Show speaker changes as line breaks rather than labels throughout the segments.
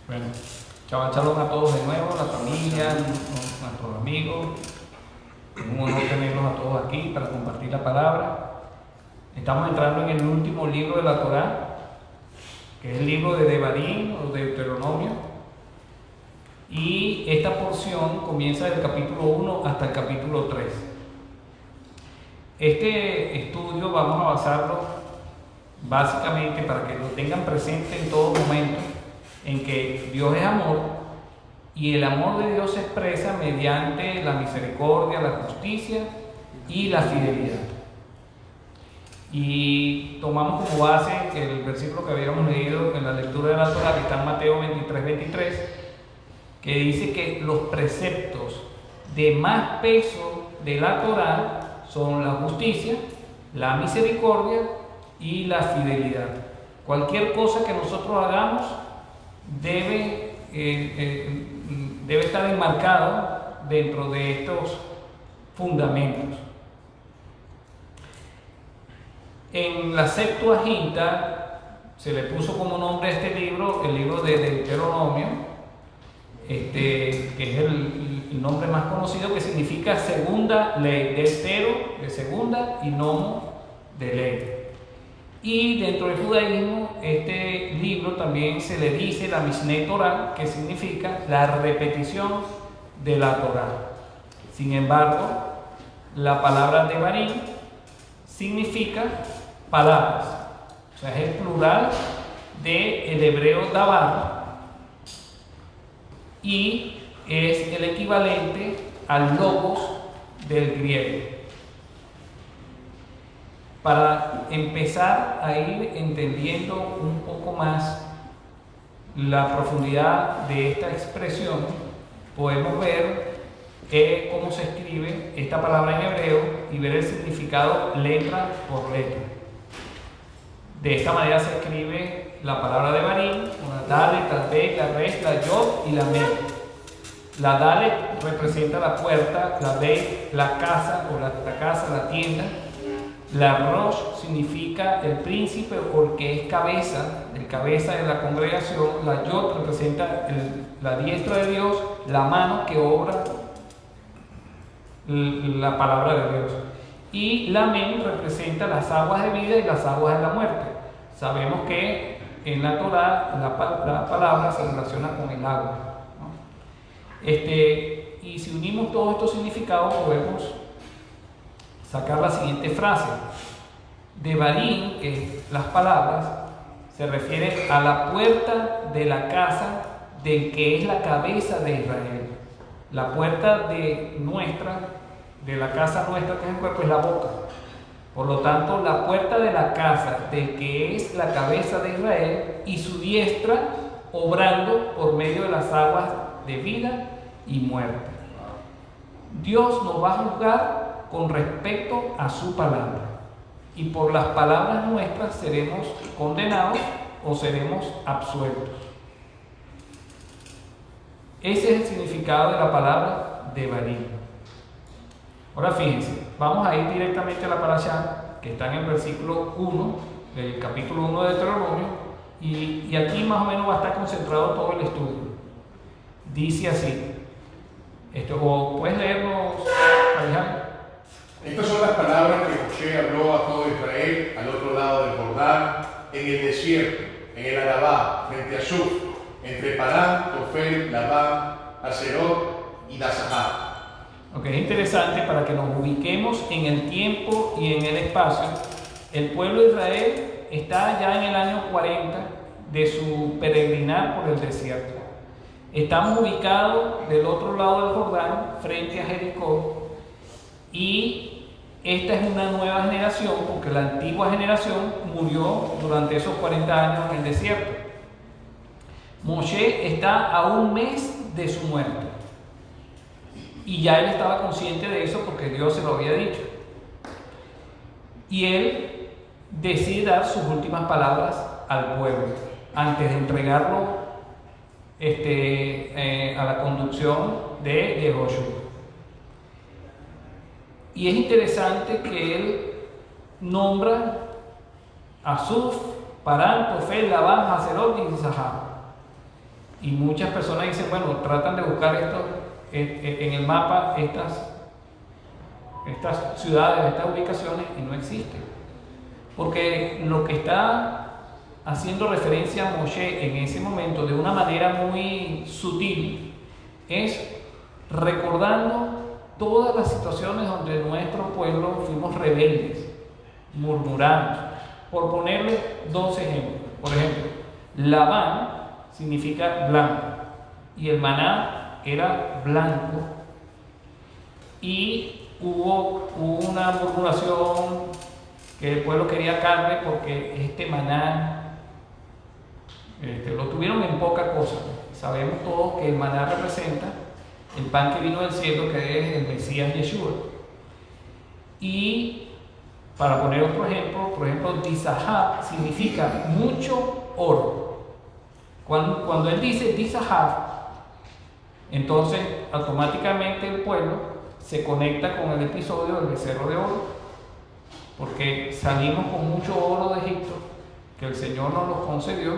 Bueno, shalom a todos de nuevo, la familia, nuestros amigos. Es un honor tenerlos a todos aquí para compartir la palabra. Estamos entrando en el último libro de la Torá, que es el libro de Devarim o Deuteronomio. Y esta porción comienza del capítulo 1 hasta el capítulo 3. Este estudio vamos a basarlo básicamente para que lo tengan presente en todo momento, en que Dios es amor y el amor de Dios se expresa mediante la misericordia, la justicia y la fidelidad. Y tomamos como base el versículo que habíamos leído en la lectura de la Torá, que está en Mateo 23:23, que dice que los preceptos de más peso de la Torá son la justicia, la misericordia y la fidelidad. Cualquier cosa que nosotros hagamos debe estar enmarcado dentro de estos fundamentos. En la Septuaginta se le puso como nombre a este libro el libro de Deuteronomio, que es el nombre más conocido, que significa segunda ley, deutero de segunda y nomo de ley. Y dentro del judaísmo, este libro también se le dice la Mishneh Torah, que significa la repetición de la Torah. Sin embargo, la palabra Devarim significa palabras, o sea, es el plural del hebreo davar y es el equivalente al logos del griego. Para empezar a ir entendiendo un poco más la profundidad de esta expresión, podemos ver cómo se escribe esta palabra en hebreo y ver el significado letra por letra. De esta manera se escribe la palabra Devarim, con la Dalet, la Bet, la Resh, la Yod y la Mem. La Dalet representa la puerta, la Bet la casa o la casa, la tienda. La Rosh significa el príncipe porque es cabeza, el cabeza de la congregación. La Yod representa la diestra de Dios, la mano que obra la palabra de Dios. Y la Mem representa las aguas de vida y las aguas de la muerte. Sabemos que en la Torá la palabra se relaciona con el agua, ¿no? Y si unimos todos estos significados podemos sacar la siguiente frase. Devarim, que es las palabras, se refiere a la puerta de la casa del que es la cabeza de Israel. La puerta de la casa nuestra, que es el cuerpo, es la boca. Por lo tanto, la puerta de la casa del que es la cabeza de Israel y su diestra obrando por medio de las aguas de vida y muerte. Dios nos va a juzgar con respecto a su palabra y por las palabras nuestras seremos condenados o seremos absueltos. Ese es el significado de la palabra Devarim. Ahora fíjense, vamos a ir directamente a la parashá que está en el versículo 1 del capítulo 1 de Deuteronomio y aquí más o menos va a estar concentrado todo el estudio. Dice así, o puedes leernos, Alejandro.
Estas son las palabras que Moshe habló a todo Israel al otro lado del Jordán, en el desierto, en el Arabá, frente a Suf, entre Parán, Tofel, Labán, Haserot y Dasahar.
Ok, es interesante para que nos ubiquemos en el tiempo y en el espacio. El pueblo de Israel está ya en el año 40 de su peregrinar por el desierto. Estamos ubicados del otro lado del Jordán, frente a Jericó, y esta es una nueva generación, porque la antigua generación murió durante esos 40 años en el desierto. Moshe está a un mes de su muerte. Y ya él estaba consciente de eso porque Dios se lo había dicho. Y él decide dar sus últimas palabras al pueblo antes de entregarlo a la conducción de Josué. Y es interesante que él nombra a Suf, Parán, Tofel, Labán, Haserot y Isahar. Y muchas personas dicen, bueno, tratan de buscar esto en el mapa, estas ciudades, estas ubicaciones, y no existen. Porque lo que está haciendo referencia a Moshe en ese momento de una manera muy sutil es recordando todas las situaciones donde nuestro pueblo fuimos rebeldes, murmuramos. Por ponerle dos ejemplos. Por ejemplo, Labán significa blanco y el maná era blanco, y hubo una murmuración que el pueblo quería carne porque este maná lo tuvieron en poca cosa. Sabemos todos que el maná representa el pan que vino del cielo, que es el Mesías Yeshua. Y para poner otro ejemplo, por ejemplo, Dizahab significa mucho oro. Cuando él dice Dizahab, entonces automáticamente el pueblo se conecta con el episodio del becerro de oro, porque salimos con mucho oro de Egipto, que el Señor nos lo concedió,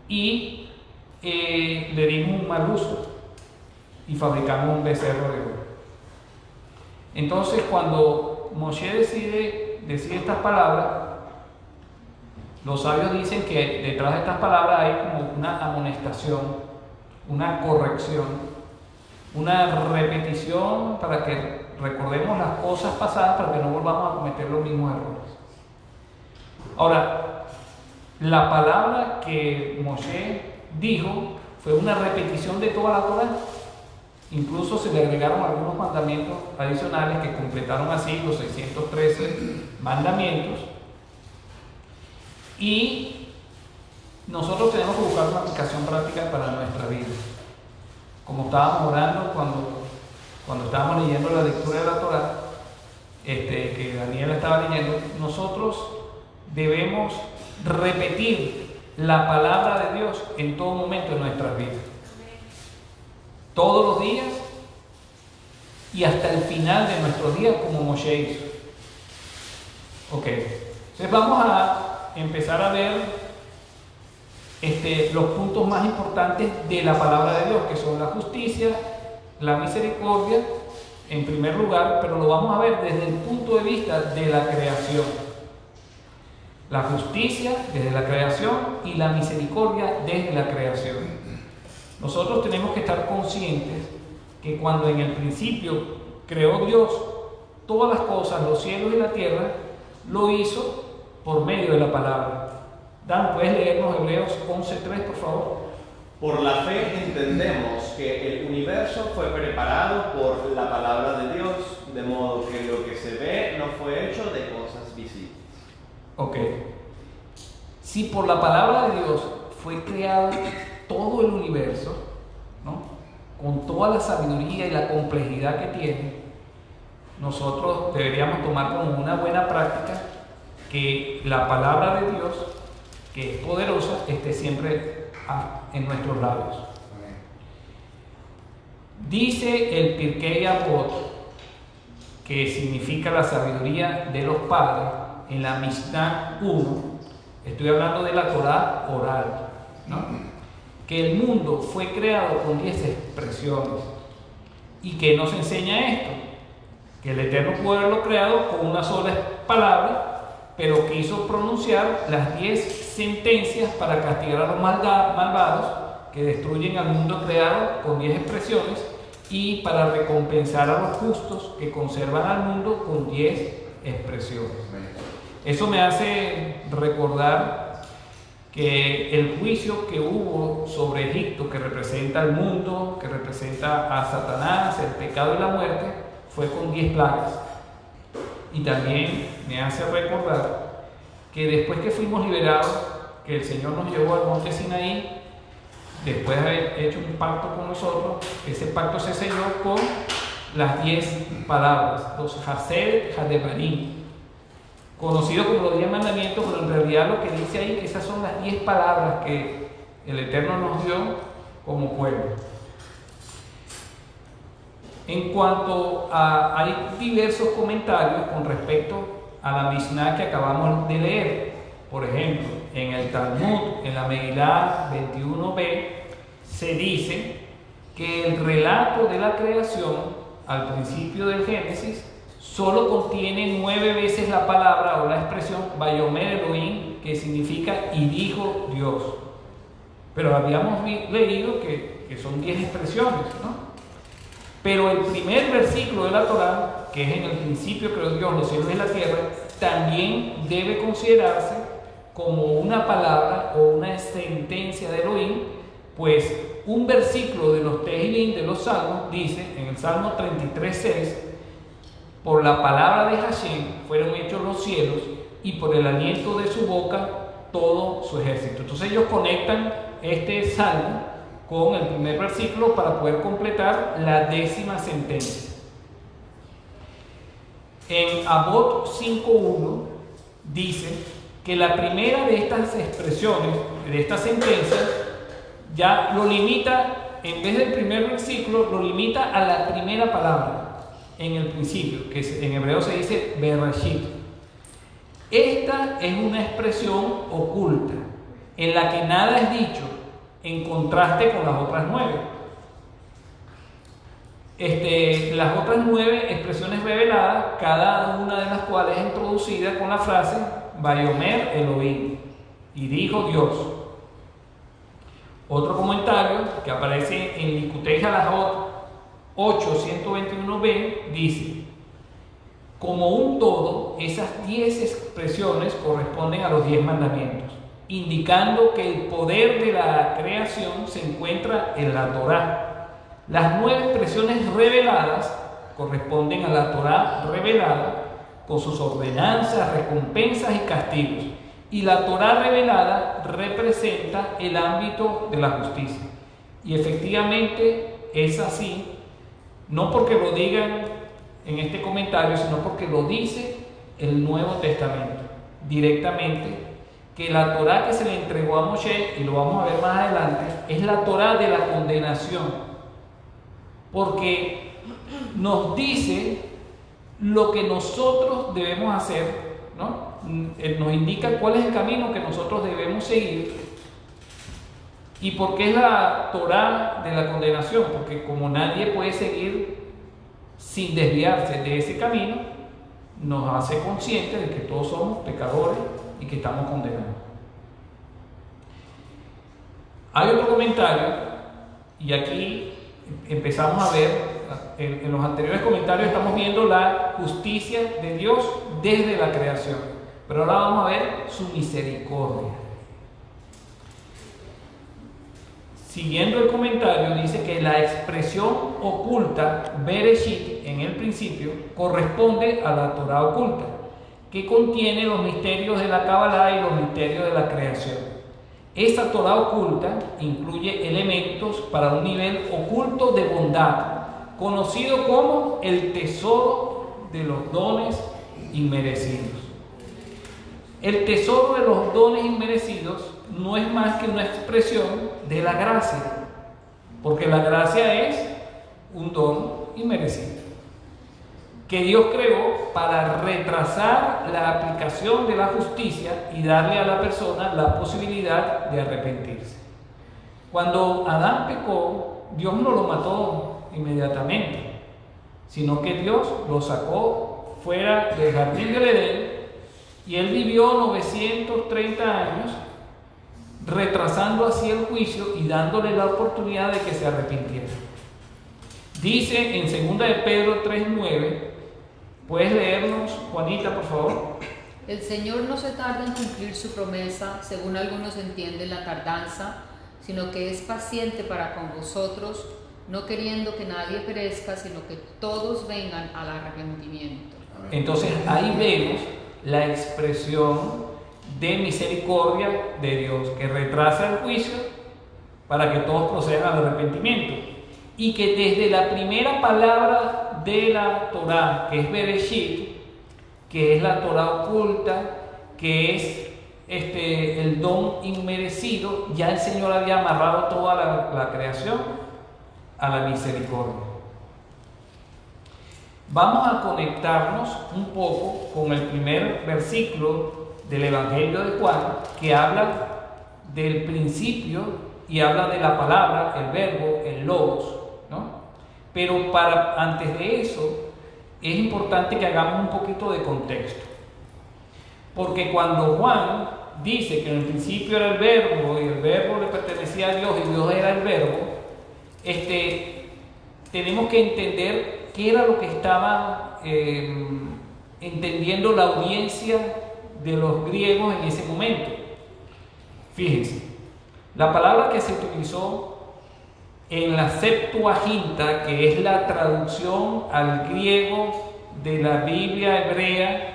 y le dimos un mal uso y fabricamos un becerro de oro. Entonces, cuando Moshe decide estas palabras, los sabios dicen que detrás de estas palabras hay como una amonestación, una corrección, una repetición para que recordemos las cosas pasadas, para que no volvamos a cometer los mismos errores. Ahora, la palabra que Moshe dijo fue una repetición de toda la Torá. Incluso se le agregaron algunos mandamientos adicionales que completaron así los 613 mandamientos. Y nosotros tenemos que buscar una aplicación práctica para nuestra vida. Como estábamos orando cuando estábamos leyendo la lectura de la Torá, que Daniel estaba leyendo, nosotros debemos repetir la palabra de Dios en todo momento de nuestras vidas. Todos los días y hasta el final de nuestros días, como Moshe hizo. Ok, entonces vamos a empezar a ver los puntos más importantes de la palabra de Dios, que son la justicia, la misericordia, en primer lugar, pero lo vamos a ver desde el punto de vista de la creación. La justicia desde la creación y la misericordia desde la creación. Nosotros tenemos que estar conscientes que cuando en el principio creó Dios todas las cosas, los cielos y la tierra, lo hizo por medio de la palabra. Dan, ¿puedes leernos Hebreos 11:3, por favor?
Por la fe entendemos que el universo fue preparado por la palabra de Dios, de modo que lo que se ve no fue hecho de cosas visibles.
Ok. Si por la palabra de Dios fue creado todo el universo, ¿no?, con toda la sabiduría y la complejidad que tiene, nosotros deberíamos tomar como una buena práctica que la palabra de Dios, que es poderosa, esté siempre en nuestros labios. Dice el Pirkei Avot, que significa la sabiduría de los padres, en la Mishnah 1, estoy hablando de la Torá oral, ¿no?, que el mundo fue creado con 10 expresiones. ¿Y qué nos enseña esto? Que el Eterno pudo haberlo creado con una sola palabra, pero quiso pronunciar las 10 sentencias para castigar a los malvados que destruyen al mundo creado con 10 expresiones, y para recompensar a los justos que conservan al mundo con 10 expresiones. Eso me hace recordar que el juicio que hubo sobre Egipto, que representa al mundo, que representa a Satanás, el pecado y la muerte, fue con 10 plagas. Y también me hace recordar que después que fuimos liberados, que el Señor nos llevó al monte Sinaí, después de haber hecho un pacto con nosotros, ese pacto se selló con las 10 palabras, los Hased Hadebarim, conocido como los 10 mandamientos, pero en realidad lo que dice ahí, que esas son las 10 palabras que el Eterno nos dio como pueblo. En cuanto a, hay diversos comentarios con respecto a la Mishnah que acabamos de leer. Por ejemplo, en el Talmud, en la Megilá 21b, se dice que el relato de la creación al principio del Génesis solo contiene 9 veces la palabra o la expresión Vayomer Elohim, que significa y dijo Dios. Pero habíamos leído que son 10 expresiones, ¿no? Pero el primer versículo de la Torá, que es en el principio creó Dios los cielos y la tierra, también debe considerarse como una palabra o una sentencia de Elohim, pues un versículo de los Tehillim de los Salmos dice, en el Salmo 33:6, por la palabra de Hashem fueron hechos los cielos y por el aliento de su boca todo su ejército. Entonces ellos conectan este salmo con el primer versículo para poder completar la 10ª sentencia. En Amot 5:1 dice que la primera de estas expresiones, de esta sentencia, ya lo limita, en vez del primer versículo, lo limita a la primera palabra en el principio, que en hebreo se dice Bereshit. Esta es una expresión oculta, en la que nada es dicho, en contraste con las otras 9. Las otras 9 expresiones reveladas, cada una de las cuales es introducida con la frase Vayomer Elohim, y dijo Dios. Otro comentario que aparece en Likutei Halajot 8:121b dice: como un todo, esas 10 expresiones corresponden a los 10 mandamientos, indicando que el poder de la creación se encuentra en la Torá. Las 9 expresiones reveladas corresponden a la Torá revelada, con sus ordenanzas, recompensas y castigos. Y la Torá revelada representa el ámbito de la justicia. Y efectivamente es así, no porque lo digan en este comentario, sino porque lo dice el Nuevo Testamento directamente, que la Torá que se le entregó a Moshe, y lo vamos a ver más adelante, es la Torá de la condenación, porque nos dice lo que nosotros debemos hacer, ¿no? Nos indica cuál es el camino que nosotros debemos seguir. ¿Y por qué es la Torá de la condenación? Porque como nadie puede seguir sin desviarse de ese camino, nos hace conscientes de que todos somos pecadores y que estamos condenados. Hay otro comentario, y aquí empezamos a ver, en los anteriores comentarios estamos viendo la justicia de Dios desde la creación, pero ahora vamos a ver su misericordia. Siguiendo el comentario, dice que la expresión oculta, Bereshit, en el principio, corresponde a la Torá oculta, que contiene los misterios de la Kabbalah y los misterios de la creación. Esta Torá oculta incluye elementos para un nivel oculto de bondad, conocido como el tesoro de los dones inmerecidos. El tesoro de los dones inmerecidos no es más que una expresión de la gracia, porque la gracia es un don inmerecido que Dios creó para retrasar la aplicación de la justicia y darle a la persona la posibilidad de arrepentirse. Cuando Adán pecó, Dios no lo mató inmediatamente, sino que Dios lo sacó fuera del jardín del Edén y él vivió 930 años retrasando así el juicio y dándole la oportunidad de que se arrepintiera. Dice en 2 de Pedro 3:9, ¿puedes leernos, Juanita, por favor?
El Señor no se tarda en cumplir su promesa, según algunos entienden la tardanza, sino que es paciente para con vosotros, no queriendo que nadie perezca, sino que todos vengan al arrepentimiento.
Entonces ahí vemos la expresión de misericordia de Dios, que retrasa el juicio para que todos procedan al arrepentimiento, y que desde la primera palabra de la Torá, que es Bereshit, que es la Torá oculta, que es el don inmerecido, ya el Señor había amarrado toda la creación a la misericordia. Vamos a conectarnos un poco con el primer versículo del Evangelio de Juan, que habla del principio y habla de la palabra, el verbo, el logos, ¿no? Pero antes de eso es importante que hagamos un poquito de contexto, porque cuando Juan dice que en el principio era el verbo y el verbo le pertenecía a Dios y Dios era el verbo, tenemos que entender qué era lo que estaba entendiendo la audiencia de los griegos en ese momento. Fíjense, la palabra que se utilizó en la Septuaginta, que es la traducción al griego de la Biblia hebrea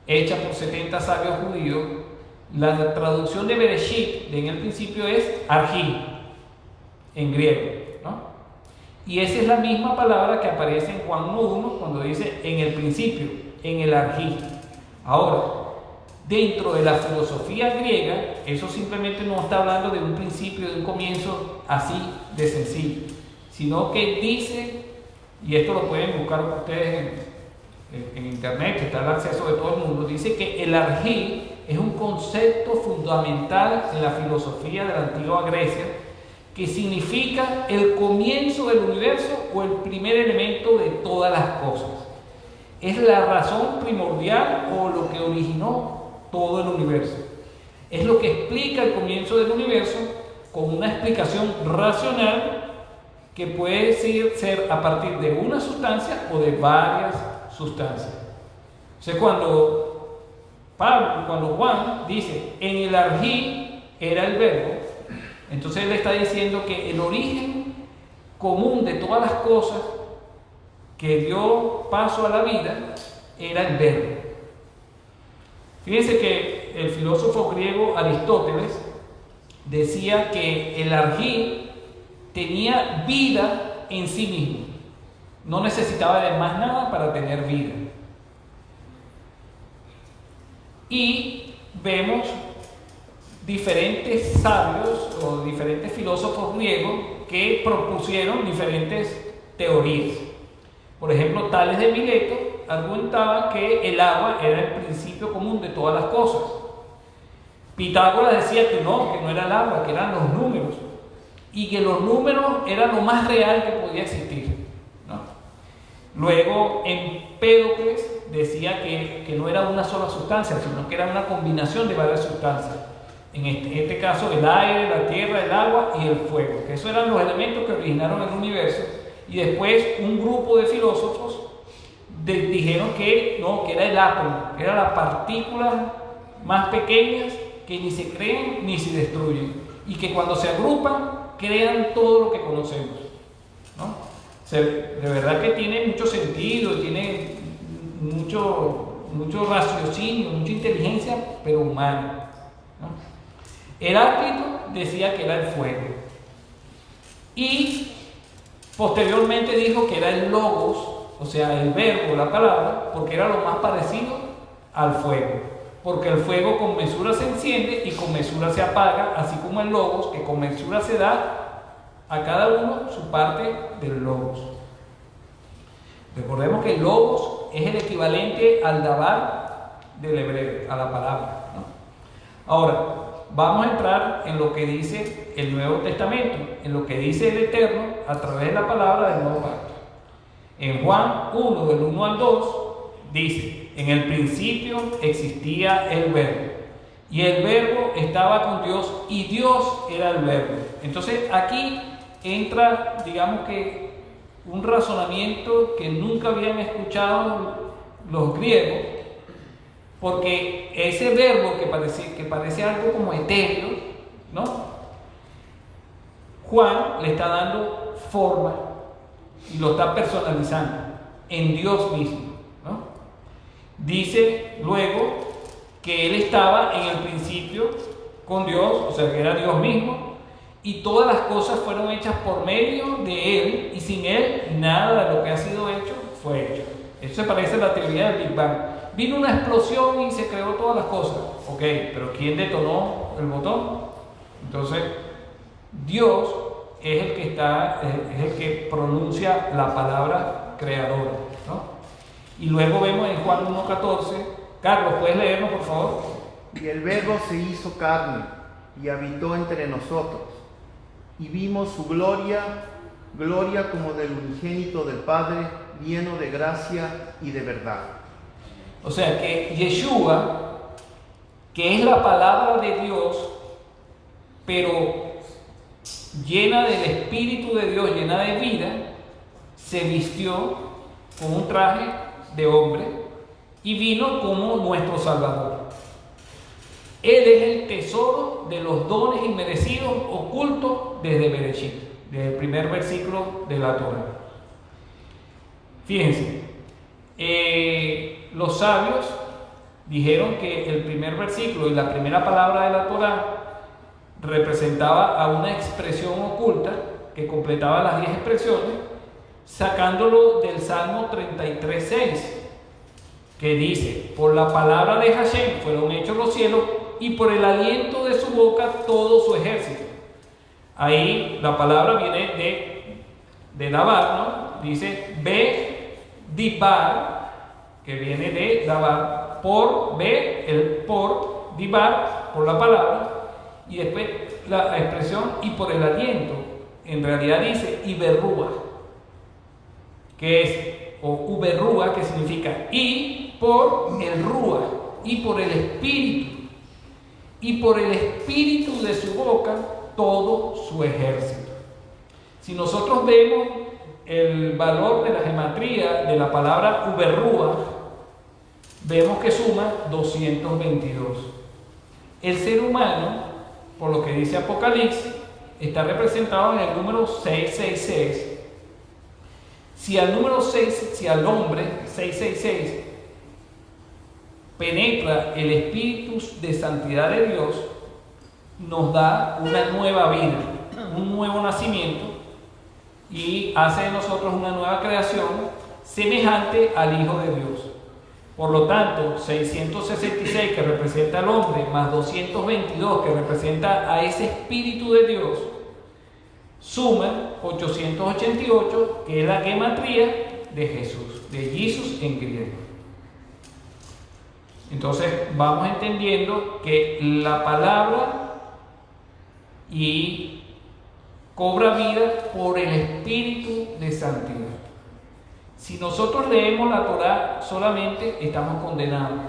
hecha por 70 sabios judíos, la traducción de Bereshit en el principio es arjí en griego, ¿no? Y esa es la misma palabra que aparece en Juan 1:1 cuando dice en el principio, en el arjí. Ahora, dentro de la filosofía griega, eso simplemente no está hablando de un principio, de un comienzo así de sencillo, sino que dice, y esto lo pueden buscar ustedes en internet, que está al acceso de todo el mundo, dice que el arjí es un concepto fundamental en la filosofía de la antigua Grecia, que significa el comienzo del universo o el primer elemento de todas las cosas. Es la razón primordial o lo que originó todo el universo. Es lo que explica el comienzo del universo con una explicación racional que puede ser a partir de una sustancia o de varias sustancias. O sea, cuando Juan dice en el arjí era el verbo, entonces él está diciendo que el origen común de todas las cosas que dio paso a la vida era el verbo. Fíjense que el filósofo griego Aristóteles decía que el arjí tenía vida en sí mismo, no necesitaba de más nada para tener vida. Y vemos diferentes sabios o diferentes filósofos griegos que propusieron diferentes teorías. Por ejemplo, Tales de Mileto argumentaba que el agua era el principio común de todas las cosas. Pitágoras decía que no era el agua, que eran los números, y que los números eran lo más real que podía existir, ¿no? Luego, Empédocles decía que no era una sola sustancia, sino que era una combinación de varias sustancias. En este caso, el aire, la tierra, el agua y el fuego, que esos eran los elementos que originaron el universo. Y después un grupo de filósofos dijeron que no, que era el átomo, que eran las partículas más pequeñas que ni se crean ni se destruyen, y que cuando se agrupan crean todo lo que conocemos, ¿no? O sea, de verdad que tiene mucho sentido y tiene mucho raciocinio, mucha inteligencia, pero humana, ¿no? Heráclito decía que era el fuego, y posteriormente dijo que era el logos, o sea, el verbo, la palabra, porque era lo más parecido al fuego, porque el fuego con mesura se enciende y con mesura se apaga, así como el logos, que con mesura se da a cada uno su parte del logos. Recordemos que el logos es el equivalente al dabar del hebreo, a la palabra, ¿no? Ahora, vamos a entrar en lo que dice el Nuevo Testamento, en lo que dice el Eterno a través de la palabra del Nuevo Pacto. En Juan 1, del 1 al 2, dice: en el principio existía el verbo, y el verbo estaba con Dios, y Dios era el verbo. Entonces aquí entra, digamos que, un razonamiento que nunca habían escuchado los griegos, porque ese verbo que parece algo como etéreo, ¿no? Juan le está dando forma y lo está personalizando en Dios mismo, ¿no? Dice luego que él estaba en el principio con Dios, o sea que era Dios mismo, y todas las cosas fueron hechas por medio de él, y sin él nada de lo que ha sido hecho fue hecho. Eso se parece a la teoría del Big Bang. Vino una explosión y se creó todas las cosas. Ok, pero ¿quién detonó el botón? Entonces, Dios es el que pronuncia la palabra creadora, ¿no? Y luego vemos en Juan 1:14. Carlos, ¿puedes leernos, por favor?
Y el Verbo se hizo carne y habitó entre nosotros, y vimos su gloria, gloria como del unigénito del Padre, lleno de gracia y de verdad.
O sea que Yeshua, que es la palabra de Dios, pero llena del Espíritu de Dios, llena de vida, se vistió con un traje de hombre y vino como nuestro Salvador. Él es el tesoro de los dones inmerecidos ocultos desde Bereshit, desde el primer versículo de la Torá. Fíjense, los sabios dijeron que el primer versículo y la primera palabra de la Torá representaba a una expresión oculta que completaba las 10 expresiones, sacándolo del Salmo 33:6, que dice: por la palabra de Hashem fueron hechos los cielos, y por el aliento de su boca todo su ejército. Ahí la palabra viene de Dabar, ¿no? Dice Be Dibar, que viene de Dabar, por Dibar, por la palabra, y después la expresión y por el aliento. En realidad dice Iberrúa, que es, o Uberrúa, que significa y por el Rúa, y por el Espíritu, y por el Espíritu de su boca todo su ejército. Si nosotros vemos el valor de la gematría de la palabra Uberrúa, vemos que suma 222. El ser humano, por lo que dice Apocalipsis, está representado en el número 666. Si al hombre 666 penetra el espíritu de santidad de Dios, nos da una nueva vida, un nuevo nacimiento, y hace de nosotros una nueva creación semejante al Hijo de Dios. Por lo tanto, 666 que representa al hombre, más 222 que representa a ese Espíritu de Dios, suman 888, que es la gematría de Jesús, de Jesús en griego. Entonces vamos entendiendo que la palabra y cobra vida por el Espíritu de santidad. Si nosotros leemos la Torá solamente, estamos condenados.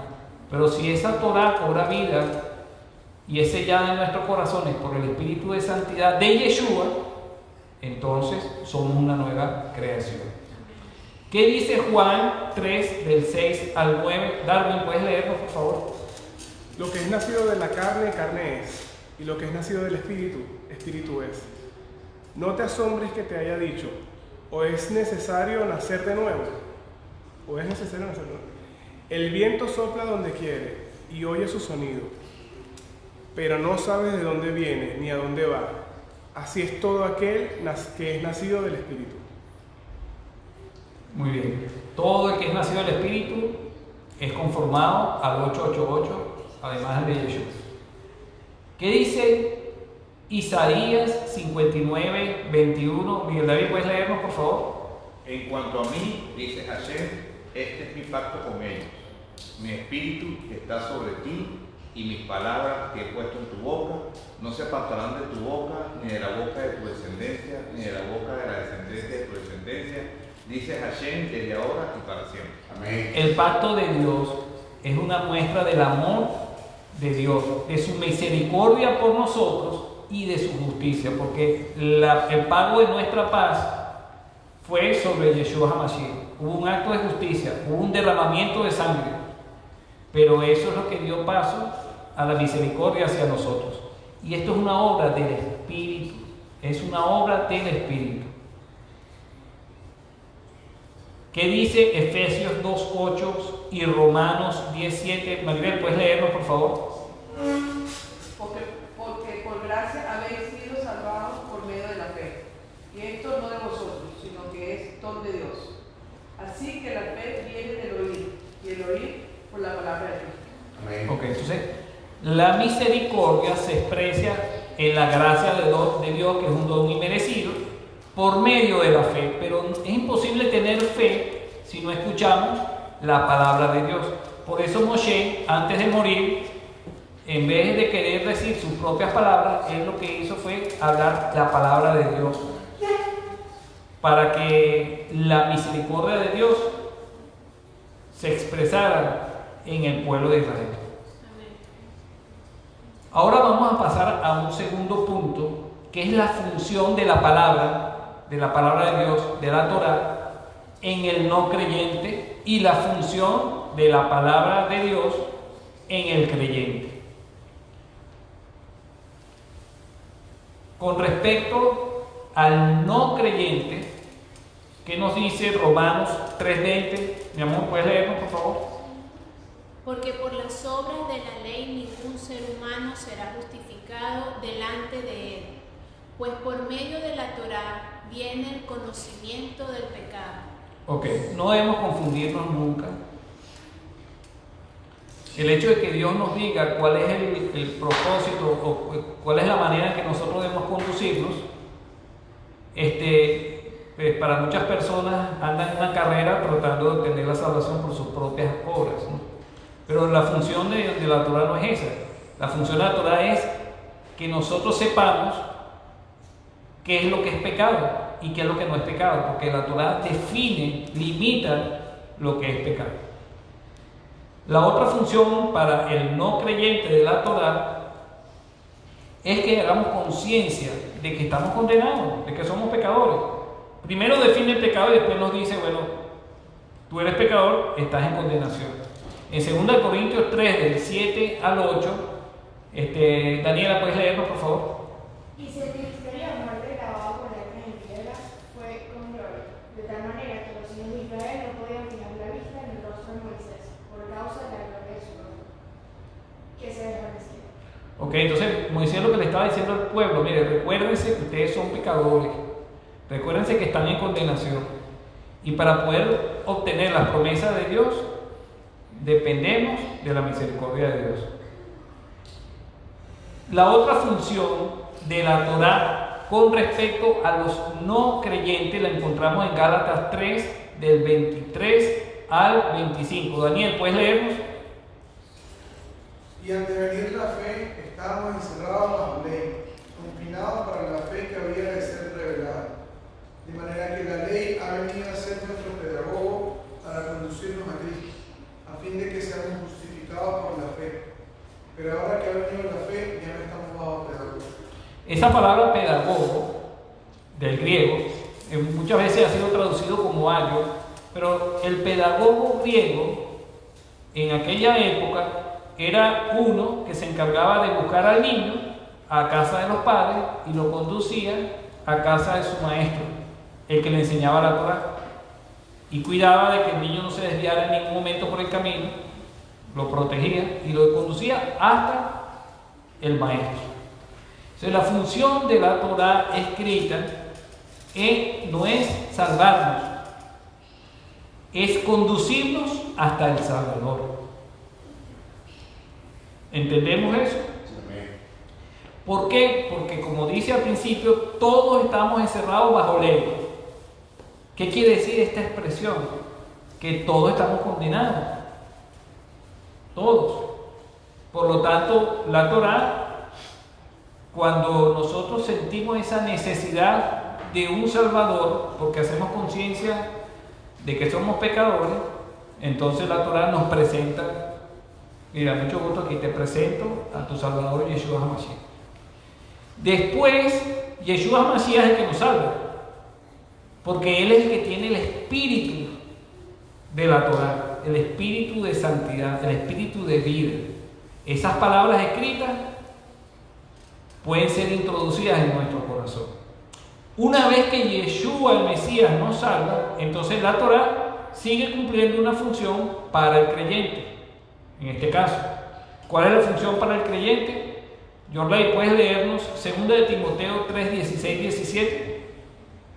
Pero si esa Torá cobra vida y es sellada en nuestros corazones por el Espíritu de santidad de Yeshua, entonces somos una nueva creación. ¿Qué dice Juan 3, del 6 al 9? Darwin, ¿puedes leerlo, por favor?
Lo que es nacido de la carne, carne es, y lo que es nacido del Espíritu, Espíritu es. No te asombres que te haya dicho, o es necesario nacer de nuevo, o es necesario nacer de nuevo. El viento sopla donde quiere, y oye su sonido, pero no sabes de dónde viene, ni a dónde va. Así es todo aquel que es nacido del Espíritu.
Muy bien. Todo el que es nacido del Espíritu es conformado al 888, además de Yeshua. ¿Qué dice Isaías 59, 21? Miguel David, ¿puedes leernos, por favor?
En cuanto a mí, dice Hashem, este es mi pacto con ellos. Mi espíritu está sobre ti y mis palabras que he puesto en tu boca no se apartarán de tu boca, ni de la boca de tu descendencia, ni de la boca de la descendencia de tu descendencia, dice Hashem, desde ahora y para siempre.
Amén.
El pacto de Dios es una muestra del amor de Dios, de su misericordia por nosotros y de su justicia, porque el pago de nuestra paz fue sobre Yeshua HaMashiach. Hubo un acto de justicia, hubo un derramamiento de sangre, pero eso es lo que dio paso a la misericordia hacia nosotros. Y esto es una obra del Espíritu, es una obra del Espíritu. ¿Qué dice Efesios 2:8 y Romanos 10:7? Maribel, ¿puedes leerlo, por favor?
Porque por gracia habéis sido salvados por medio de la fe. Y esto no de vosotros, sino que es don de Dios. Así que la fe viene del oír, y el oír por la palabra de Cristo.
Amén.
Ok, entonces la misericordia se expresa en la gracia de Dios, que es un don inmerecido, por medio de la fe. Pero es imposible tener fe si no escuchamos la palabra de Dios. Por eso Moshe, antes de morir, en vez de querer decir sus propias palabras, él lo que hizo fue hablar la palabra de Dios, para que la misericordia de Dios se expresara en el pueblo de Israel. Ahora vamos a pasar a un segundo punto, que es la función de la palabra de Dios, de la Torá, en el no creyente, y la función de la palabra de Dios en el creyente. Con respecto al no creyente, ¿qué nos dice Romanos 3:20? Mi amor, ¿puedes leernos, por favor?
Porque por las obras de la ley ningún ser humano será justificado delante de él, pues por medio de la Torá viene el conocimiento del pecado.
Ok, no debemos confundirnos nunca. El hecho de que Dios nos diga cuál es el propósito o cuál es la manera en que nosotros debemos conducirnos, para muchas personas andan en una carrera tratando de obtener la salvación por sus propias obras, ¿no? Pero la función de la Torá no es esa. La función de la Torá es que nosotros sepamos qué es lo que es pecado y qué es lo que no es pecado, porque la Torá define, limita lo que es pecado. La otra función para el no creyente de la Torá es que hagamos conciencia de que estamos condenados, de que somos pecadores. Primero define el pecado y después nos dice, bueno, tú eres pecador, estás en condenación. En 2 Corintios 3, del 7 al 8, Daniela, ¿puedes leernos, por favor?
Y si el ministerio de muerte grabado por letras en piedra fue con gloria, de tal manera que los hijos de Israel no podían fijar la vista en el rostro de Moisés, por causa de la gloria de su rostro, que se desvanecía.
Ok, entonces Moisés lo que le estaba diciendo al pueblo, mire, recuérdense que ustedes son pecadores, recuérdense que están en condenación, y para poder obtener las promesas de Dios, dependemos de la misericordia de Dios. La otra función de la Torá con respecto a los no creyentes la encontramos en Gálatas 3, del 23 al 25. Daniel, ¿puedes leernos?
Y ante venir la fe, estábamos encerrados bajo ley, confinados para la fe que había de ser revelada. De manera que la ley ha venido a ser nuestro pedagogo para conducirnos a Cristo, a fin de que seamos justificados por la fe. Pero ahora que ha venido la fe, ya no estamos bajo pedagogo.
Esa palabra pedagogo, del griego, muchas veces ha sido traducido como ayo, pero el pedagogo griego en aquella época era uno que se encargaba de buscar al niño a casa de los padres y lo conducía a casa de su maestro, el que le enseñaba la Torá, y cuidaba de que el niño no se desviara en ningún momento por el camino, lo protegía y lo conducía hasta el maestro. Entonces, la función de la Torá escrita no es salvarnos, es conducirnos hasta el Salvador. ¿Entendemos eso? ¿Por qué? Porque, como dice al principio, todos estamos encerrados bajo ley. ¿Qué quiere decir esta expresión? Que todos estamos condenados. Todos. Por lo tanto, la Torá, cuando nosotros sentimos esa necesidad de un Salvador, porque hacemos conciencia de que somos pecadores, entonces la Torá nos presenta, mira, mucho gusto, aquí te presento a tu Salvador Yeshua HaMashiach. Después, Yeshua HaMashiach es el que nos salva, porque Él es el que tiene el espíritu de la Torá, el espíritu de santidad, el espíritu de vida. Esas palabras escritas pueden ser introducidas en nuestro corazón. Una vez que Yeshua, el Mesías, nos salva, entonces la Torá sigue cumpliendo una función para el creyente. En este caso, ¿cuál es la función para el creyente? Yorley, ¿puedes leernos 2 Timoteo 3, 16, 17?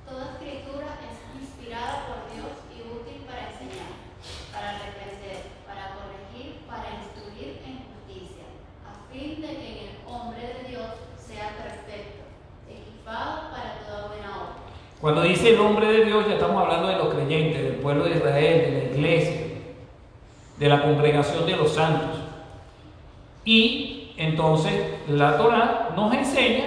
Toda escritura es inspirada por Dios y útil para enseñar, para reprender, para corregir, para instruir en justicia, a fin de que en el hombre de Dios sea perfecto, equipado para toda buena obra.
Cuando dice el hombre de Dios, ya estamos hablando de los creyentes, del pueblo de Israel, de la iglesia, de la congregación de los santos. Y entonces la Torá nos enseña,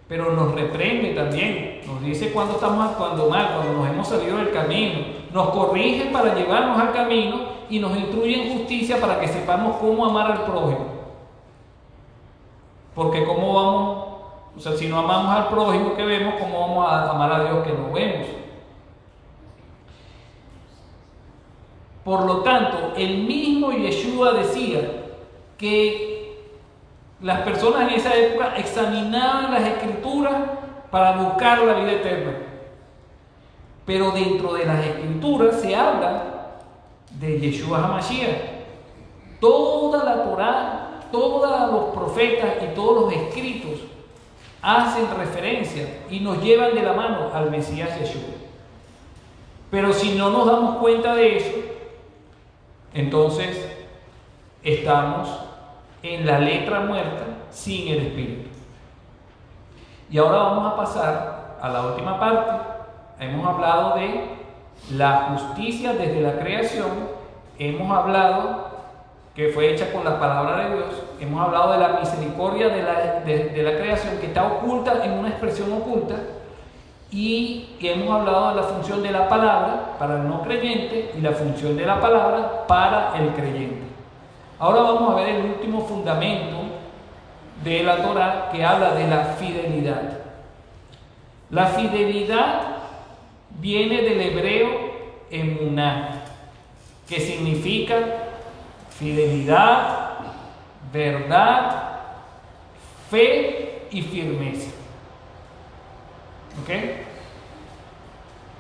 pero nos reprende también, nos dice cuando estamos actuando mal, cuando nos hemos salido del camino, nos corrige para llevarnos al camino y nos instruye en justicia para que sepamos cómo amar al prójimo. Porque cómo vamos, o sea, si no amamos al prójimo que vemos, ¿cómo vamos a amar a Dios que no vemos? Por lo tanto, el mismo Yeshua decía que las personas en esa época examinaban las escrituras para buscar la vida eterna. Pero dentro de las escrituras se habla de Yeshua HaMashiach. Toda la Torá, todos los profetas y todos los escritos hacen referencia y nos llevan de la mano al Mesías Yeshua. Pero si no nos damos cuenta de eso, entonces estamos en la letra muerta sin el Espíritu. Y ahora vamos a pasar a la última parte. Hemos hablado de la justicia desde la creación, hemos hablado que fue hecha con la palabra de Dios, hemos hablado de la misericordia de la creación que está oculta en una expresión oculta, y hemos hablado de la función de la palabra para el no creyente y la función de la palabra para el creyente. Ahora vamos a ver el último fundamento de la Torá, que habla de la fidelidad. La fidelidad viene del hebreo emuná, que significa fidelidad, verdad, fe y firmeza. ¿Ok?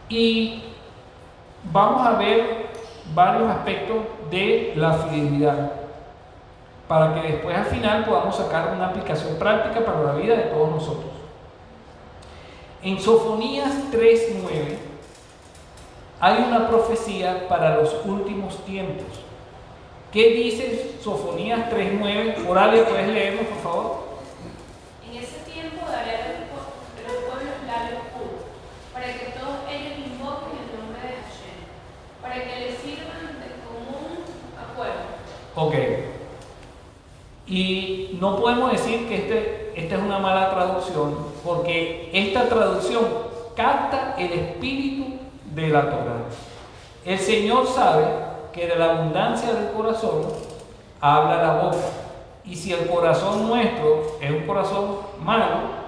Y vamos a ver varios aspectos de la fidelidad para que después al final podamos sacar una aplicación práctica para la vida de todos nosotros. En Sofonías 3:9 hay una profecía para los últimos tiempos. ¿Qué dice Sofonías 3:9? Oralia, ¿puedes leernos, por favor?
En ese tiempo daré a los pueblos labios puros, para que todos ellos invoquen el nombre de Hashem, para que les sirvan de común acuerdo.
Ok. Y no podemos decir que esta es una mala traducción, porque esta traducción capta el espíritu de la Torá. El Señor sabe que de la abundancia del corazón habla la boca. Y si el corazón nuestro es un corazón malo,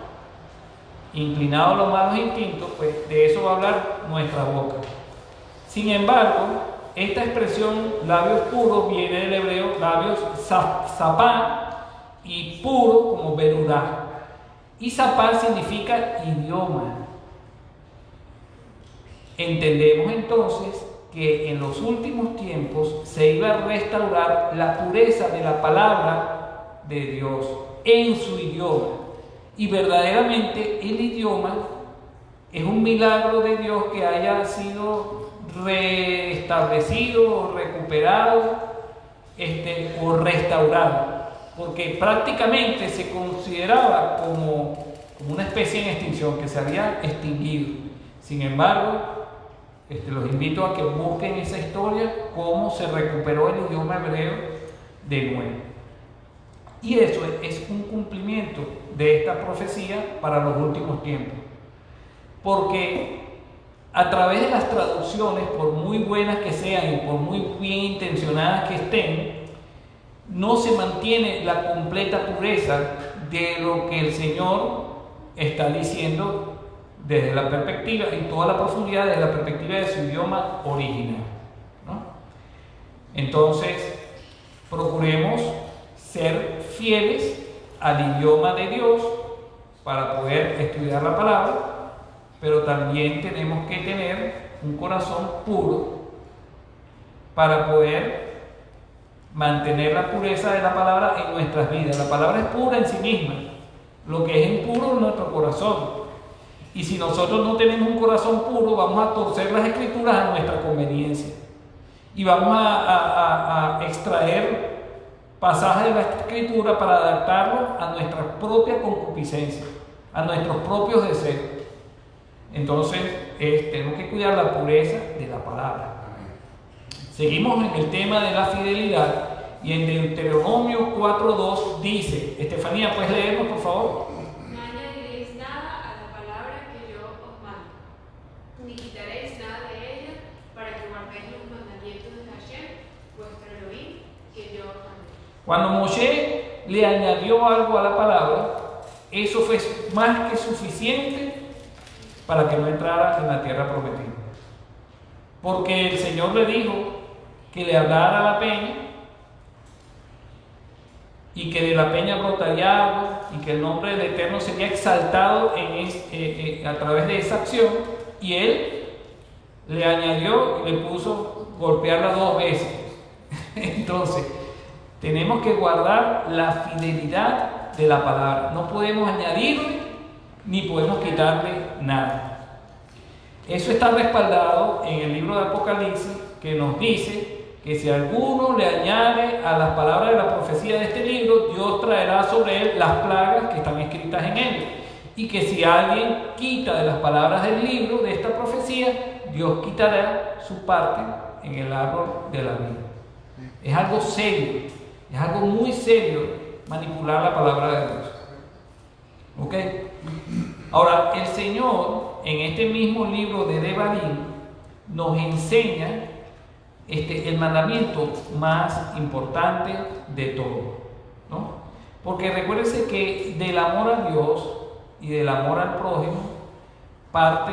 inclinado a los malos instintos, pues de eso va a hablar nuestra boca. Sin embargo, esta expresión labios puros viene del hebreo labios zapá y puro como berudá. Y zapá significa idioma. Entendemos entonces que en los últimos tiempos se iba a restaurar la pureza de la palabra de Dios en su idioma. Y verdaderamente el idioma es un milagro de Dios que haya sido restablecido, recuperado, o restaurado, porque prácticamente se consideraba como una especie en extinción, que se había extinguido. Sin embargo, los invito a que busquen esa historia, cómo se recuperó el idioma hebreo de nuevo. Y eso es un cumplimiento de esta profecía para los últimos tiempos, porque a través de las traducciones, por muy buenas que sean y por muy bien intencionadas que estén, no se mantiene la completa pureza de lo que el Señor está diciendo desde la perspectiva y toda la profundidad desde la perspectiva de su idioma original, ¿no? Entonces, procuremos ser fieles al idioma de Dios para poder estudiar la palabra, pero también tenemos que tener un corazón puro para poder mantener la pureza de la palabra en nuestras vidas. La palabra es pura en sí misma, lo que es impuro es nuestro corazón. Y si nosotros no tenemos un corazón puro, vamos a torcer las escrituras a nuestra conveniencia. Y vamos a extraer pasajes de la escritura para adaptarlos a nuestra propia concupiscencia, a nuestros propios deseos. Entonces, tenemos que cuidar la pureza de la palabra. Seguimos en el tema de la fidelidad Y en Deuteronomio 4:2 dice, Estefanía, ¿puedes leernos por favor?
No añadiréis nada a la palabra que yo os mando, ni quitaréis nada de ella, para que guardéis los mandamientos de Hashem, vuestro Elohim, que yo os mandé.
Cuando Moshe le añadió algo a la palabra, eso fue más que suficiente para que no entrara en la tierra prometida. Porque el Señor le dijo que le hablara a la peña y que de la peña brotaría agua y que el nombre del Eterno sería exaltado a través de esa acción, y él le añadió y le puso golpearla 2 veces. Entonces, tenemos que guardar la fidelidad de la palabra. No podemos añadirle ni podemos quitarle nada. Eso está respaldado en el libro de Apocalipsis, que nos dice que si alguno le añade a las palabras de la profecía de este libro, Dios traerá sobre él las plagas que están escritas en él. Y que si alguien quita de las palabras del libro de esta profecía, Dios quitará su parte en el árbol de la vida. Es algo serio, es algo muy serio manipular la palabra de Dios. ¿Ok? Ahora, el Señor en este mismo libro de Devarim nos enseña el mandamiento más importante de todo, ¿no? Porque recuérdense que del amor a Dios y del amor al prójimo parte,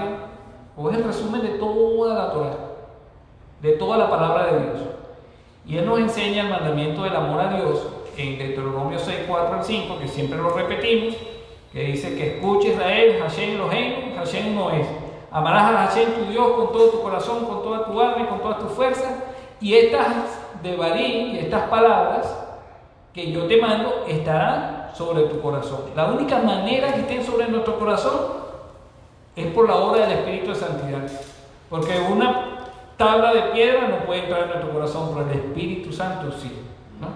o es el resumen de toda la Torah, de toda la palabra de Dios. Y Él nos enseña el mandamiento del amor a Dios en Deuteronomio 6, 4 al 5, que siempre lo repetimos, que dice que escuche Israel, Hashem Eloheinu, Hashem no es. Amarás a Hashem tu Dios con todo tu corazón, con toda tu alma y con todas tus fuerzas. Y estas Devarim y estas palabras que yo te mando estarán sobre tu corazón. La única manera que estén sobre nuestro corazón es por la obra del Espíritu de Santidad. Porque una tabla de piedra no puede entrar en nuestro corazón, pero el Espíritu Santo sí, ¿no?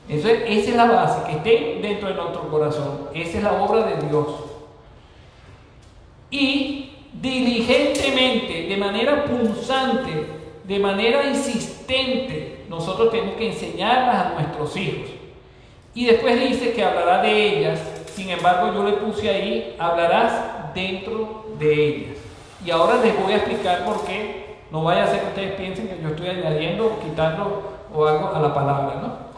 Entonces, esa es la base, que esté dentro de nuestro corazón. Esa es la obra de Dios. Y diligentemente, de manera punzante, de manera insistente, nosotros tenemos que enseñarlas a nuestros hijos. Y después dice que hablará de ellas. Sin embargo, yo le puse ahí, hablarás dentro de ellas. Y ahora les voy a explicar por qué. No vaya a ser que ustedes piensen que yo estoy añadiendo o quitando o algo a la palabra, ¿no?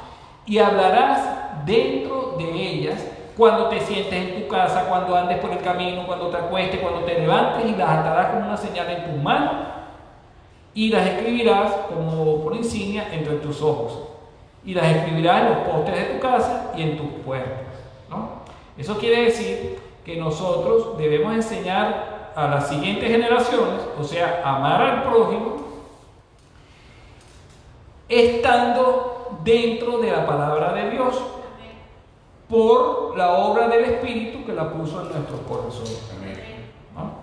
Y hablarás dentro de ellas cuando te sientes en tu casa, cuando andes por el camino, cuando te acuestes, cuando te levantes, y las atarás como una señal en tus manos y las escribirás como por insignia entre tus ojos. Y las escribirás en los postes de tu casa y en tus puertas, ¿no? Eso quiere decir que nosotros debemos enseñar a las siguientes generaciones, o sea, amar al prójimo, estando dentro de la palabra de Dios, por la obra del Espíritu que la puso en nuestros corazones, ¿no?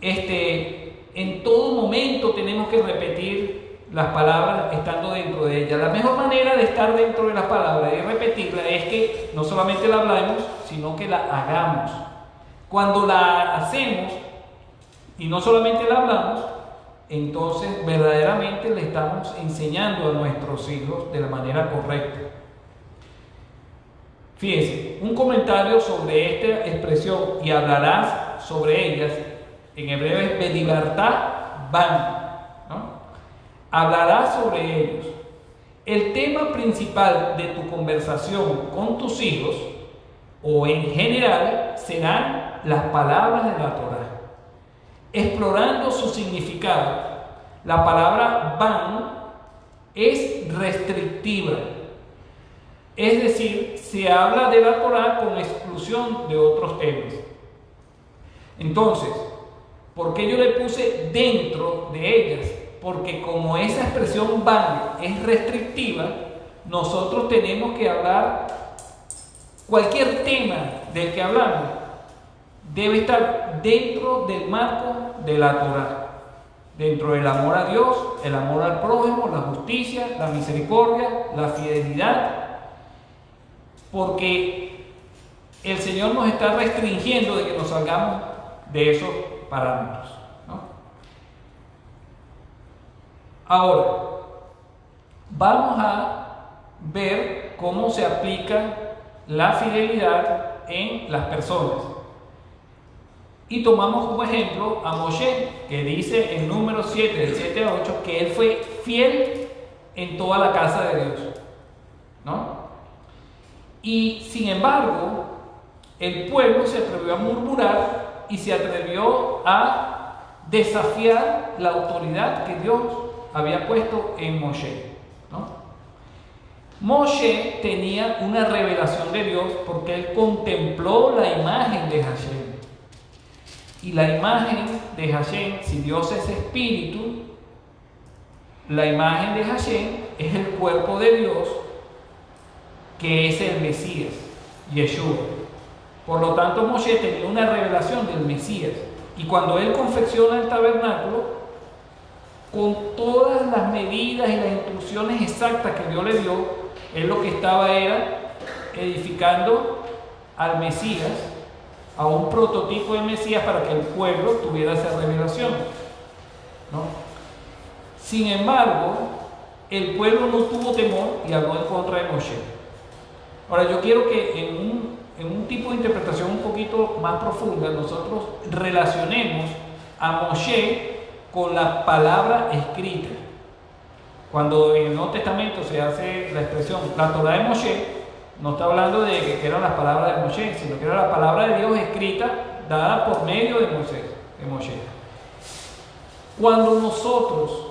En todo momento tenemos que repetir las palabras estando dentro de ellas. La mejor manera de estar dentro de las palabras y repetirlas es que no solamente la hablemos, sino que la hagamos. Cuando la hacemos y no solamente la hablamos, entonces verdaderamente le estamos enseñando a nuestros hijos de la manera correcta. Fíjense, un comentario sobre esta expresión, y hablarás sobre ellas, en hebreo es bedibartá ban, ¿no? Hablarás sobre ellos. El tema principal de tu conversación con tus hijos, o en general, serán las palabras de la Torá, explorando su significado. La palabra ban es restrictiva, es decir, se habla de la Torá con exclusión de otros temas. Entonces, ¿por qué yo le puse dentro de ellas? Porque como esa expresión ban es restrictiva, nosotros tenemos que hablar, cualquier tema del que hablamos debe estar dentro del marco de la Torá, dentro del amor a Dios, el amor al prójimo, la justicia, la misericordia, la fidelidad, porque el Señor nos está restringiendo de que nos salgamos de esos parámetros, ¿no? Ahora, vamos a ver cómo se aplica la fidelidad en las personas. Y tomamos como ejemplo a Moshe, que dice en Números 7, del 7 al 8, que él fue fiel en toda la casa de Dios, ¿no? Y sin embargo, el pueblo se atrevió a murmurar y se atrevió a desafiar la autoridad que Dios había puesto en Moshe, ¿no? Moshe tenía una revelación de Dios porque él contempló la imagen de Hashem. Y la imagen de Hashem, si Dios es espíritu, la imagen de Hashem es el cuerpo de Dios, que es el Mesías, Yeshua. Por lo tanto, Moshe tenía una revelación del Mesías. Y cuando él confecciona el tabernáculo, con todas las medidas y las instrucciones exactas que Dios le dio, él lo que estaba era edificando al Mesías, a un prototipo de Mesías para que el pueblo tuviera esa revelación, ¿no? Sin embargo, el pueblo no tuvo temor y habló en contra de Moshe. Ahora, yo quiero que en un tipo de interpretación un poquito más profunda, nosotros relacionemos a Moshe con la palabra escrita. Cuando en el Nuevo Testamento se hace la expresión la Torá de Moshe, no está hablando de que eran las palabras de Moshe, sino que era la palabra de Dios escrita, dada por medio de Moshe. Cuando nosotros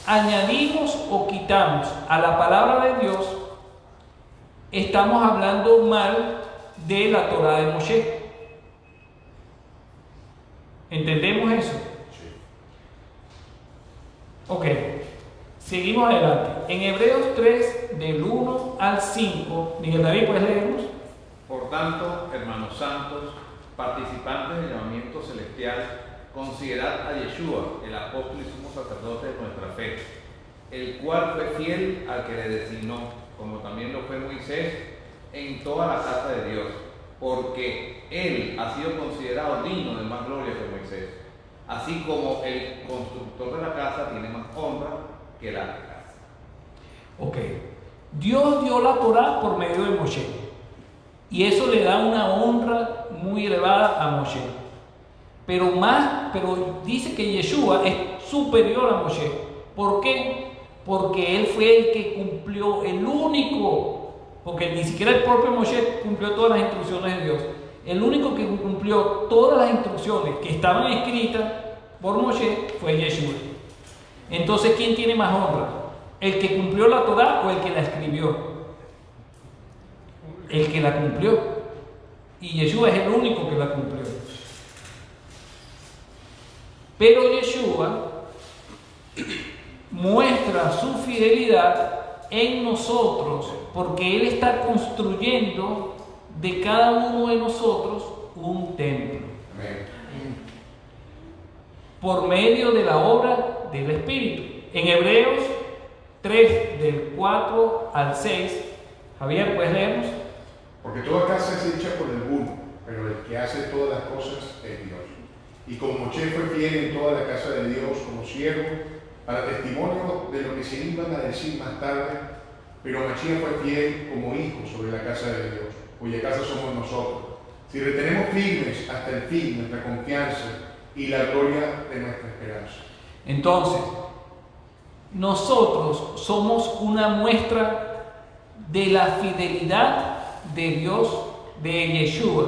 añadimos o quitamos a la palabra de Dios, estamos hablando mal de la Torá de Moshe. ¿Entendemos eso?
Sí.
Ok, seguimos adelante. En Hebreos 3, del 1 al 5, Miguel David, ¿puedes leernos?
Por tanto, hermanos santos, participantes del llamamiento celestial, considerad a Yeshua, el apóstol y sumo sacerdote de nuestra fe, el cual fue fiel al que le designó, como también lo fue Moisés, en toda la casa de Dios, porque él ha sido considerado digno de más gloria que Moisés, así como el constructor de la casa tiene más honra que la casa.
Ok, Dios dio la Torá por medio de Moshe, y eso le da una honra muy elevada a Moshe. Pero dice que Yeshua es superior a Moshe. ¿Por qué? Porque él fue el que cumplió, el único, porque ni siquiera el propio Moshe cumplió todas las instrucciones de Dios. El único que cumplió todas las instrucciones que estaban escritas por Moshe fue Yeshua. Entonces, ¿quién tiene más honra? ¿El que cumplió la Torá o el que la escribió? El que la cumplió. Y Yeshua es el único que la cumplió. Pero Yeshua muestra su fidelidad en nosotros porque Él está construyendo de cada uno de nosotros un templo.
Amén.
Por medio de la obra del Espíritu. En Hebreos 3, del 4 al 6, Javier, ¿puedes leernos?
Porque toda casa es hecha por el uno, pero el que hace todas las cosas es Dios. Y como Moshe fue fiel en toda la casa de Dios como siervo, para testimonio de lo que se iban a decir más tarde, pero Mashiach fue fiel como hijo sobre la casa de Dios, cuya casa somos nosotros. Si retenemos firmes hasta el fin nuestra confianza y la gloria de nuestra esperanza.
Entonces, nosotros somos una muestra de la fidelidad de Dios, de Yeshua,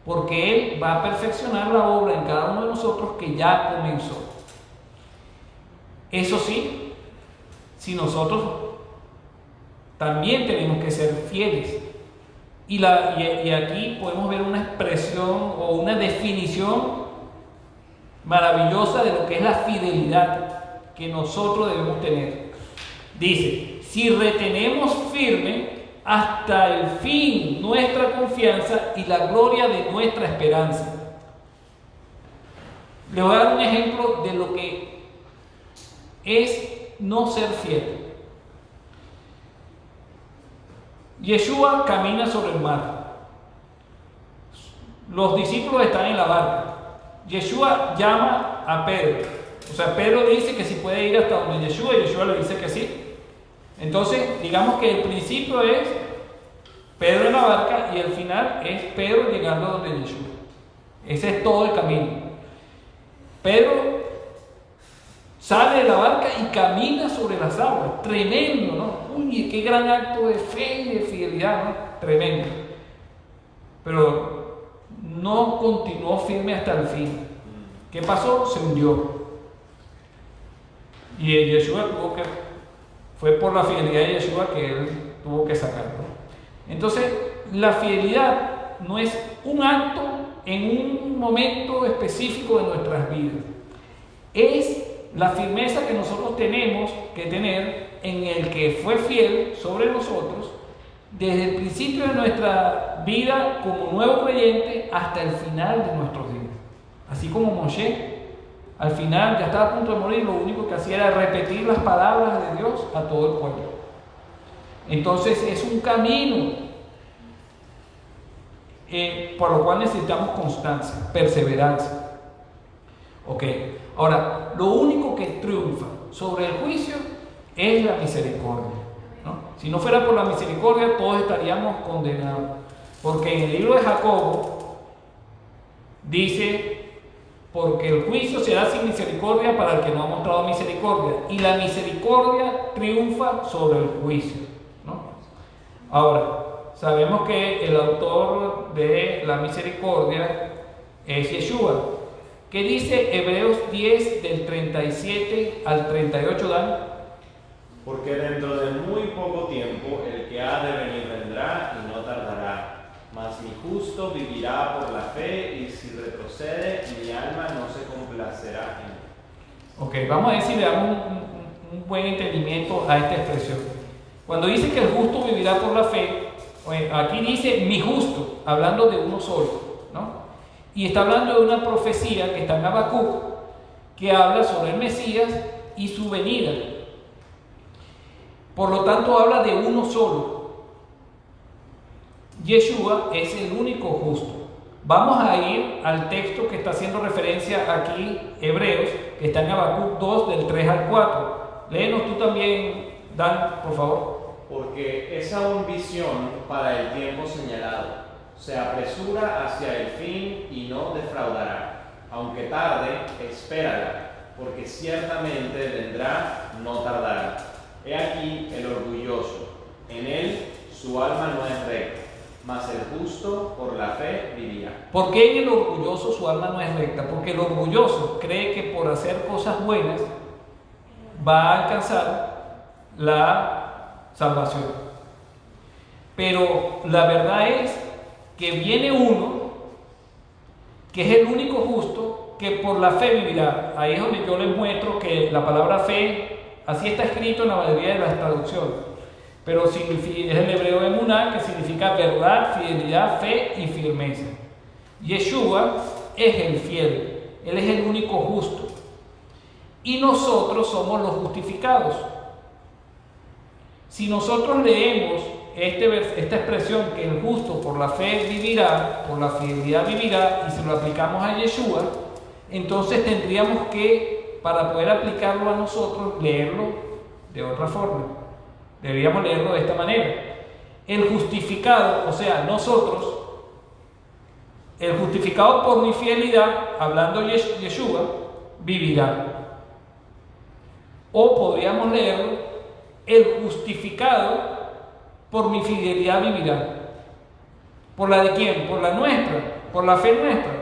porque Él va a perfeccionar la obra en cada uno de nosotros que ya comenzó. Eso sí, si nosotros también tenemos que ser fieles. Y aquí podemos ver una expresión o una definición maravillosa de lo que es la fidelidad que nosotros debemos tener. Dice, si retenemos firme hasta el fin nuestra confianza y la gloria de nuestra esperanza. Le voy a dar un ejemplo de lo que es no ser fiel. Yeshua camina sobre el mar. Los discípulos están en la barca. Yeshua llama a Pedro. O sea, Pedro dice que si puede ir hasta donde Yeshua, y Yeshua le dice que sí. Entonces, digamos que el principio es Pedro en la barca y el final es Pedro llegando a donde Yeshua. Ese es todo el camino. Pedro sale de la barca y camina sobre las aguas. Tremendo, ¿no? Uy, qué gran acto de fe y de fidelidad, ¿no? Tremendo. Pero no continuó firme hasta el fin. ¿Qué pasó? Se hundió. Y Yeshua fue por la fidelidad de Yeshua que él tuvo que sacarlo. Entonces, la fidelidad no es un acto en un momento específico de nuestras vidas. Es la firmeza que nosotros tenemos que tener en el que fue fiel sobre nosotros desde el principio de nuestra vida como nuevo creyente hasta el final de nuestros días. Así como Moshe, al final ya estaba a punto de morir, lo único que hacía era repetir las palabras de Dios a todo el pueblo. Entonces es un camino por lo cual necesitamos constancia, perseverancia. Ok, ahora, lo único que triunfa sobre el juicio es la misericordia, ¿no? Si no fuera por la misericordia, todos estaríamos condenados. Porque en el libro de Jacobo dice: porque el juicio se da sin misericordia para el que no ha mostrado misericordia, y la misericordia triunfa sobre el juicio, ¿no? Ahora, sabemos que el autor de la misericordia es Yeshua. ¿Qué dice Hebreos 10 del 37 al 38, Dan?
Porque dentro de muy poco tiempo el que ha de venir vendrá y no tardará. Mas mi justo vivirá por la fe, y si retrocede, mi alma no se complacerá en él.
Ok, vamos a ver si le damos un buen entendimiento a esta expresión. Cuando dice que el justo vivirá por la fe, aquí dice mi justo, hablando de uno solo, ¿no? Y está hablando de una profecía que está en Habacuc, que habla sobre el Mesías y su venida. Por lo tanto, habla de uno solo. Yeshua es el único justo. Vamos a ir al texto que está haciendo referencia aquí, Hebreos, que está en Habacuc 2, del 3 al 4. Léenos tú también, Dan, por favor.
Porque es aún visión para el tiempo señalado. Se apresura hacia el fin y no defraudará. Aunque tarde, espérala, porque ciertamente vendrá, no tardará. He aquí el orgulloso. En él su alma no es recta, mas el justo por la fe vivirá.
¿Por qué en el orgulloso su alma no es recta? Porque el orgulloso cree que por hacer cosas buenas va a alcanzar la salvación. Pero la verdad es que viene uno que es el único justo que por la fe vivirá. Ahí es donde yo les muestro que la palabra fe, así está escrito en la mayoría de las traducciones, pero es el hebreo emuná, que significa verdad, fidelidad, fe y firmeza. Yeshua es el fiel, Él es el único justo, y nosotros somos los justificados. Si nosotros leemos esta expresión, que el justo por la fe vivirá, por la fidelidad vivirá, y si lo aplicamos a Yeshua, entonces tendríamos que, para poder aplicarlo a nosotros, leerlo de otra forma. Deberíamos leerlo de esta manera: el justificado, o sea, nosotros, el justificado por mi fidelidad, hablando Yeshua, vivirá. O podríamos leerlo: el justificado por mi fidelidad vivirá. ¿Por la de quién? Por la nuestra, por la fe nuestra.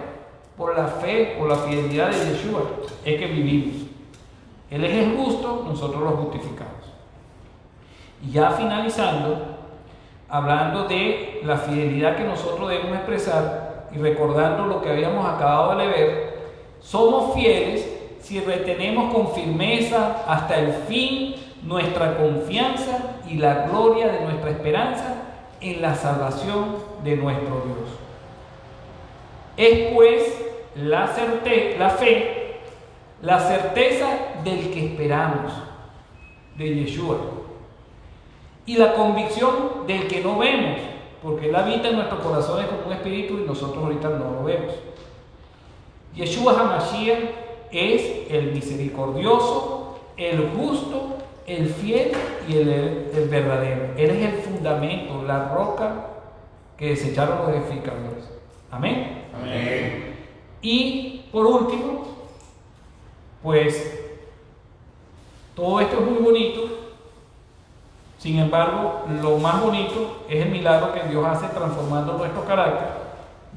Por la fe, por la fidelidad de Yeshua es que vivimos. Él es el justo, nosotros los justificados. Y ya finalizando, hablando de la fidelidad que nosotros debemos expresar y recordando lo que habíamos acabado de leer, somos fieles si retenemos con firmeza hasta el fin nuestra confianza y la gloria de nuestra esperanza en la salvación de nuestro Dios. Es pues la fe, la certeza del que esperamos, de Yeshua, y la convicción del que no vemos, porque Él habita en nuestros corazones como un espíritu y nosotros ahorita no lo vemos. Yeshua HaMashiach es el misericordioso, el justo el fiel y el verdadero. Él es el fundamento, la roca que desecharon los edificadores. Amén.
Amén.
Y por último, pues todo esto es muy bonito. Sin embargo, lo más bonito es el milagro que Dios hace transformando nuestro carácter.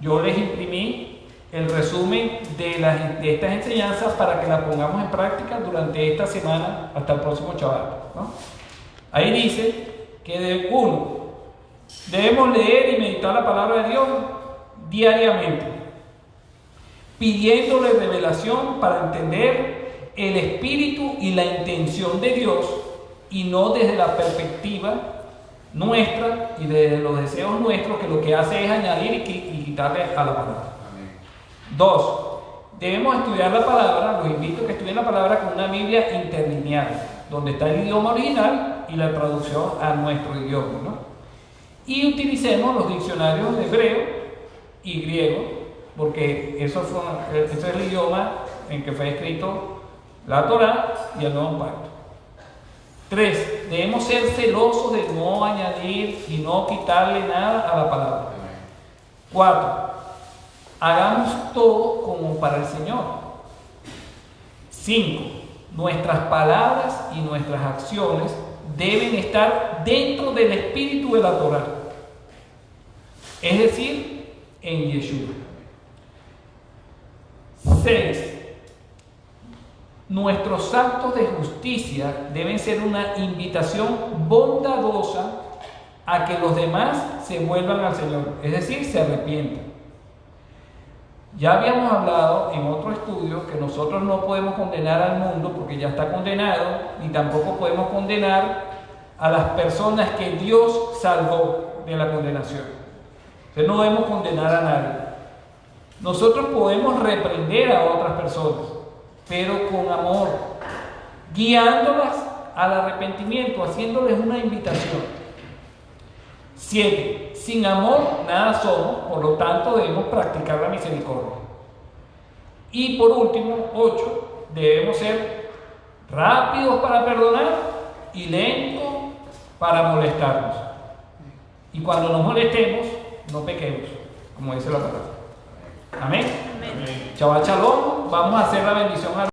Yo les imprimí el resumen de estas enseñanzas para que las pongamos en práctica durante esta semana hasta el próximo Shabbat, ¿no? Ahí dice que debemos leer y meditar la palabra de Dios diariamente, pidiéndole revelación para entender el espíritu y la intención de Dios, y no desde la perspectiva nuestra y de los deseos nuestros, que lo que hace es añadir y quitarle a la palabra. 2. Debemos estudiar la palabra. Los invito a que estudien la palabra con una Biblia interlineal, donde está el idioma original y la traducción a nuestro idioma, ¿no? Y utilicemos los diccionarios de hebreo y griego, porque eso es el idioma en que fue escrito la Torá y el Nuevo Pacto. 3. Debemos ser celosos de no añadir y no quitarle nada a la palabra. 4. Hagamos todo como para el Señor. 5. Nuestras palabras y nuestras acciones deben estar dentro del espíritu de la Torá, es decir, en Yeshua. 6. Nuestros actos de justicia deben ser una invitación bondadosa a que los demás se vuelvan al Señor, es decir, se arrepientan. Ya habíamos hablado en otro estudio que nosotros no podemos condenar al mundo porque ya está condenado, ni tampoco podemos condenar a las personas que Dios salvó de la condenación. Entonces no debemos condenar a nadie. Nosotros podemos reprender a otras personas, pero con amor, guiándolas al arrepentimiento, haciéndoles una invitación. 7. Sin amor nada somos, por lo tanto debemos practicar la misericordia. Y por último, 8. Debemos ser rápidos para perdonar y lentos para molestarnos. Y cuando nos molestemos, no pequemos, como dice la palabra. Amén. Shabbat Shalom. Vamos a hacer la bendición a